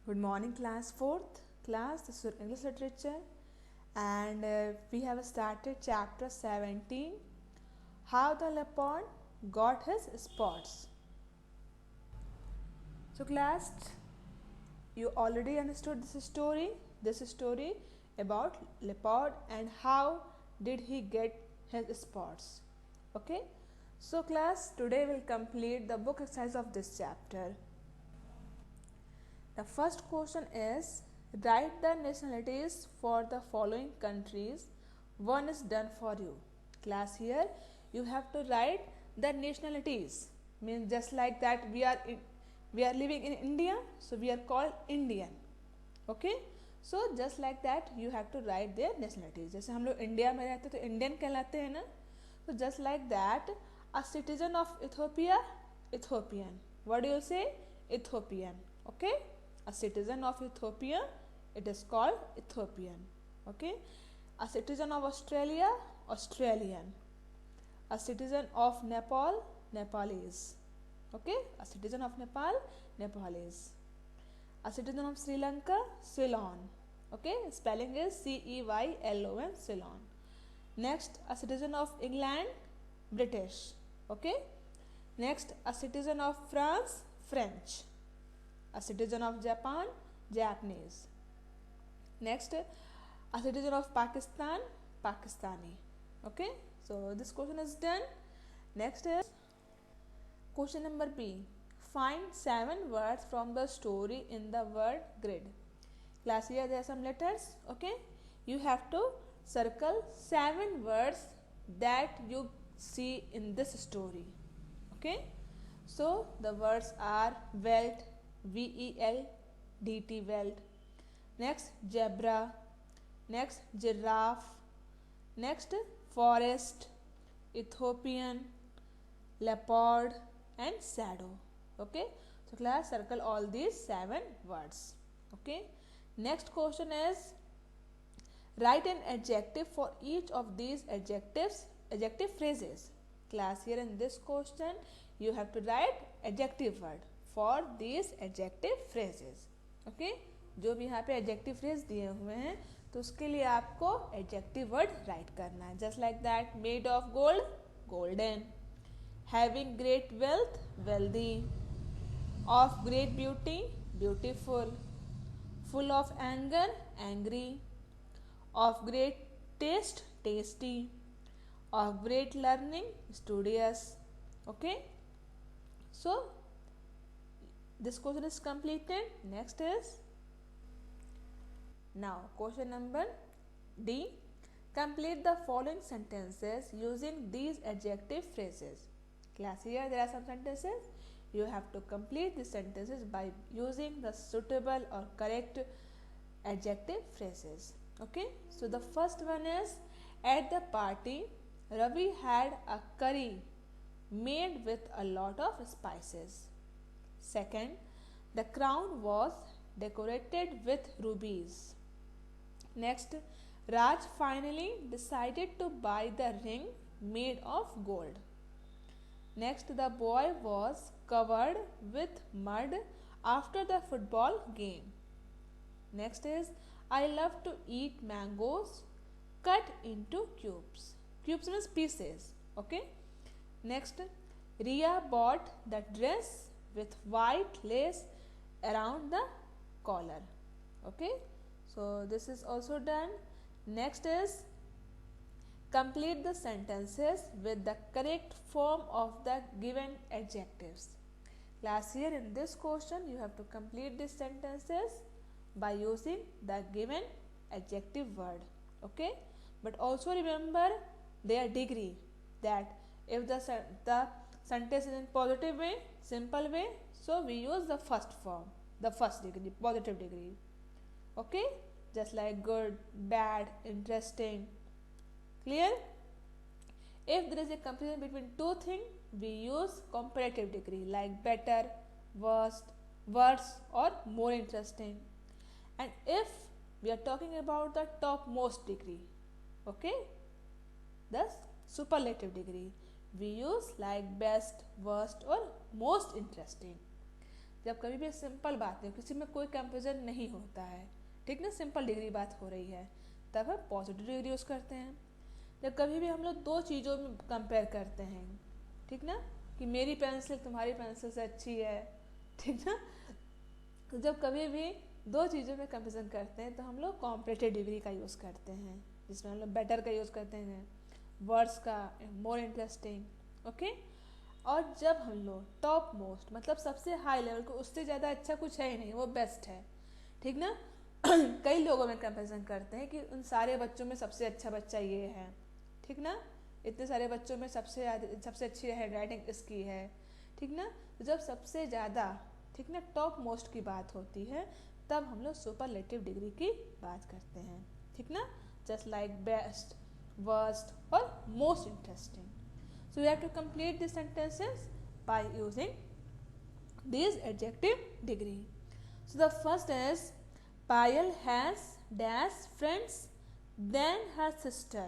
Good morning, class 4th class. This is English literature, and we have started chapter 17, How the Leopard Got His Spots. So, class, you already understood this story. This story about leopard and how did he get his spots. Okay. So, class, today we'll complete the book exercise of this chapter. The first question is, write the nationalities for the following countries. One is done for you. Class, here you have to write the nationalities. Means just like that we are living in India, so we are called Indian. Okay. So just like that you have to write their nationalities. जैसे हम लोग India में रहते तो Indian कहलाते हैं ना. So just like that, a citizen of Ethiopia, Ethiopian. What do you say? Ethiopian. Okay. A citizen of Ethiopia, it is called Ethiopian. Okay. A citizen of Australia, Australian. A citizen of Nepal, Nepalese. Okay. A citizen of Nepal, Nepalese. A citizen of Sri Lanka, Ceylon. Okay. Spelling is Ceylon, Ceylon. Next, a citizen of England, British. Okay. Next, a citizen of France, French. A citizen of Japan, Japanese. Next, a citizen of Pakistan, Pakistani. Okay. So this question is done. Next is question number B. Find 7 words from the story in the word grid. Class, here there are some letters. Okay. You have to circle 7 words that you see in this story. Okay. So the words are welt, VELDT, welt. Next, zebra. Next, giraffe. Next, forest, Ethiopian, leopard, and shadow. Okay. So class, circle all these 7 words. Okay. Next question is, write an adjective for each of these adjective phrases. Class, here in this question you have to write adjective word for these adjective phrases. Okay. जो भी यहाँ पे adjective phrase दिए हुए हैं तो उसके लिए आपको adjective word write करना है. Just like that, made of gold, golden. Having great wealth, wealthy. Of great beauty, beautiful. Full of anger, angry. Of great taste, tasty. Of great learning, studious. Okay. So this question is completed. Next is now question number D. Complete the following sentences using these adjective phrases. Class, here there are some sentences. You have to complete the sentences by using the suitable or correct adjective phrases. Okay. So the first one is, at the party, Ravi had a curry made with a lot of spices. Second, the crown was decorated with rubies. Next, Raj finally decided to buy the ring made of gold. Next, the boy was covered with mud after the football game. Next is, I love to eat mangoes cut into cubes. Cubes means pieces. Okay. Next, Riya bought the dress with white lace around the collar. Okay. So this is also done. Next is, complete the sentences with the correct form of the given adjectives. Class, here in this question you have to complete these sentences by using the given adjective word. Okay. But also remember their degree, that if the sentence is in positive way, simple way, so we use the first form, the first degree, positive degree. Okay. Just like good, bad, interesting. Clear? If there is a comparison between two things, we use comparative degree like better, worst, worse, or more interesting. And if we are talking about the topmost degree, okay, the superlative degree, we use like best, worst, or most interesting. जब कभी भी simple बात है, किसी में कोई comparison नहीं होता है, ठीक ना, सिंपल डिग्री बात हो रही है, तब हम पॉजिटिव डिग्री यूज़ करते हैं। जब कभी भी हम लोग दो चीज़ों में कंपेयर करते हैं, ठीक ना, कि मेरी पेंसिल तुम्हारी पेंसिल से अच्छी है, ठीक ना, तो जब कभी भी दो चीज़ों में कंपेरिजन करते हैं तो हम लोग कॉम्परेटिव डिग्री का यूज़ करते हैं, जिसमें हम लोग बेटर का यूज़ करते हैं, वर्ड्स का, मोर इंटरेस्टिंग, ओके। और जब हम लोग टॉप मोस्ट मतलब सबसे हाई लेवल को, उससे ज़्यादा अच्छा कुछ है ही नहीं, वो बेस्ट है, ठीक ना। कई लोगों में कंपैरिजन करते हैं कि उन सारे बच्चों में सबसे अच्छा बच्चा ये है, ठीक ना, इतने सारे बच्चों में सबसे अच्छी हैंड राइटिंग इसकी है, ठीक ना। तो जब सबसे ज़्यादा, ठीक ना, टॉप मोस्ट की बात होती है, तब हम लोग सुपरलेटिव डिग्री की बात करते हैं, ठीक ना, जस्ट लाइक बेस्ट, वर्स्ट और most interesting. So you have to complete the sentences by using these adjective degree. So the first is Payal has dash friends than her sister,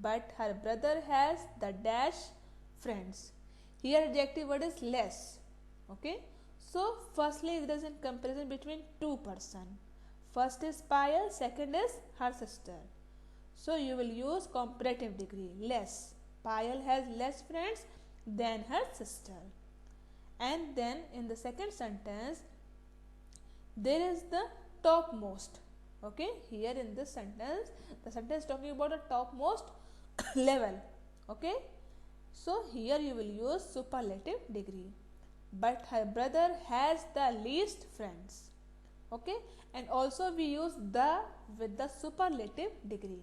but her brother has the dash friends. Here adjective word is less. Okay. So firstly there is a comparison between two person. First is Payal, second is her sister. So you will use comparative degree, less. Payal has less friends than her sister. And then in the second sentence, there is the topmost. Okay, here in this sentence, the sentence talking about a topmost level. Okay, so here you will use superlative degree. But her brother has the least friends. Okay, and also we use the with the superlative degree.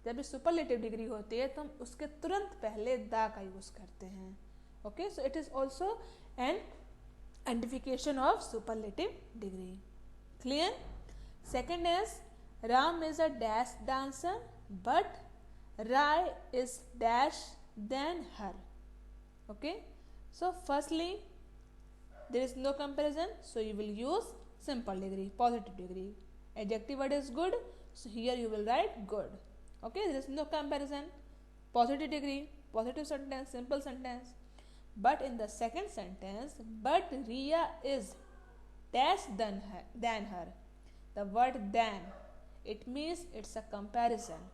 जब भी superlative degree होती है तो हम उसके तुरंत पहले the का यूज करते हैं. Okay, so it is also an identification of superlative degree. Clear? Second is Ram is a dash dancer but Rai is dash than her. Okay, so firstly there is no comparison, so you will use simple degree, positive degree. Adjective word is good, so here you will write good. Okay, there is no comparison. Positive degree, positive sentence, simple sentence. But in the second sentence, but Riya is dash than her. The word than, it means it's a comparison.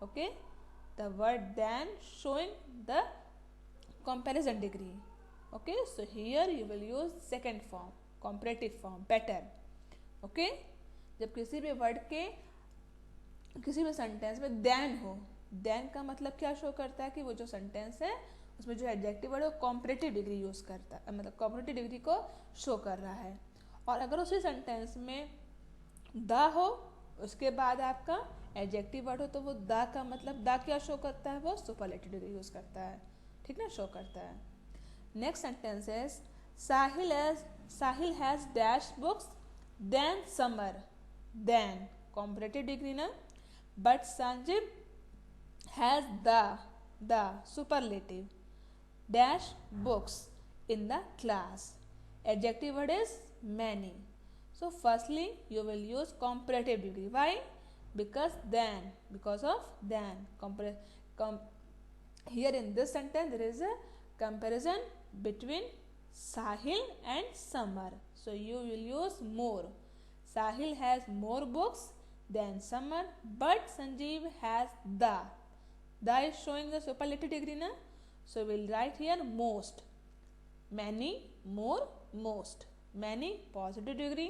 Okay, the word than showing the comparison degree. Okay, so here you will use second form, comparative form, better. Okay, जब किसी भी word के किसी भी sentence में then हो, then का मतलब क्या शो करता है कि वो जो सेंटेंस है उसमें जो एडजेक्टिव वर्ड है वो कॉम्परेटिव डिग्री यूज करता है, मतलब कॉम्परेटिव डिग्री को शो कर रहा है. और अगर उसी सेंटेंस में द हो उसके बाद आपका एडजेक्टिव वर्ड हो तो वो द का मतलब द क्या शो करता है, वो सुपरलेटिव डिग्री यूज करता है, ठीक ना, शो करता है. Next sentence is Sahil has dash books than Samar. Then comparative degree ना. But Sanjeev has the superlative dash books in the class. Adjective word is many. So firstly you will use comparative degree. Why? Because of then. Here in this sentence there is a comparison between Sahil and Samar. So you will use more. Sahil has more books than Samar, but Sanjeev has the. The is showing the superlative degree na. So we'll write here most. Many, more, most. Many positive degree,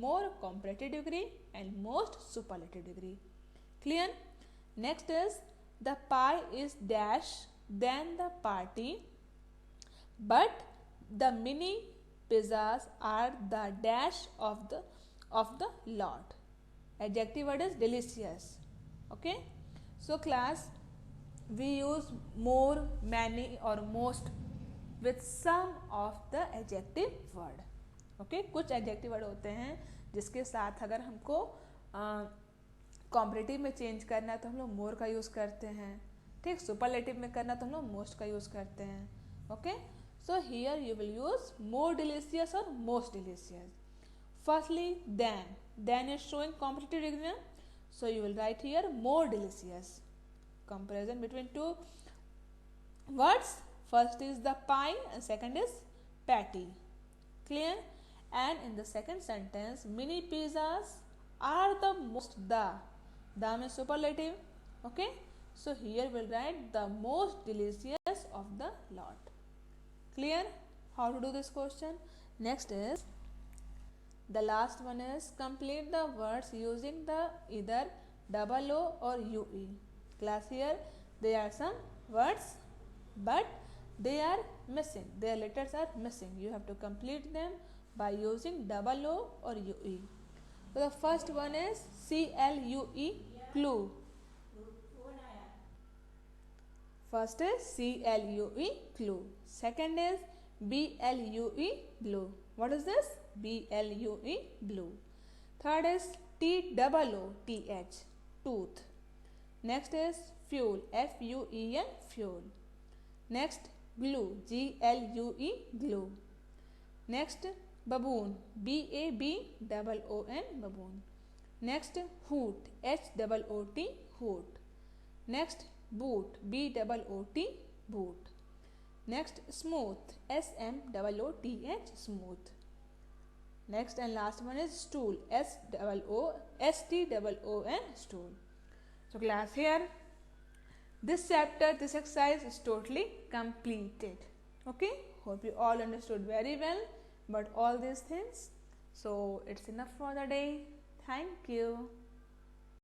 more comparative degree, and most superlative degree. Clear? Next is the pie is dash than the party, but the mini pizzas are the dash of the lot. Adjective word is delicious. Okay, so class we use more, many or most with some of the adjective word. Okay, कुछ adjective word होते हैं जिसके साथ अगर हमको comparative में change करना है तो हम लोग मोर का यूज़ करते हैं, ठीक. सुपरलेटिव में करना तो हम लोग मोस्ट का यूज़ करते हैं. Okay, so here you will use more delicious और most delicious. Firstly, then is showing comparative degree, so you will write here more delicious. Comparison between two words. First is the pie and second is patty. Clear? And in the second sentence, mini pizzas are the most. The means superlative. Okay. So here we'll write the most delicious of the lot. Clear how to do this question? Next is the last one is complete the words using the either double O or UE. Class, here there are some words but they are missing. Their letters are missing. You have to complete them by using double O or UE. So the first one is CLUE, clue. First is CLUE, clue. Second is BLUE, blue. What is this? BLUE, blue. Third is TOOTH, tooth. Next is fuel, FUEL, fuel. Next, glue, GLUE, glue. Next, baboon, BABOON, baboon. Next, hoot, HOOT, hoot. Next, boot, BOOT, boot. Next, smooth, SMOOTH, smooth. Next and last one is stool, STOON, stool. So class, here this chapter, this exercise is totally completed. Okay, hope you all understood very well about all these things. So it's enough for the day. Thank you.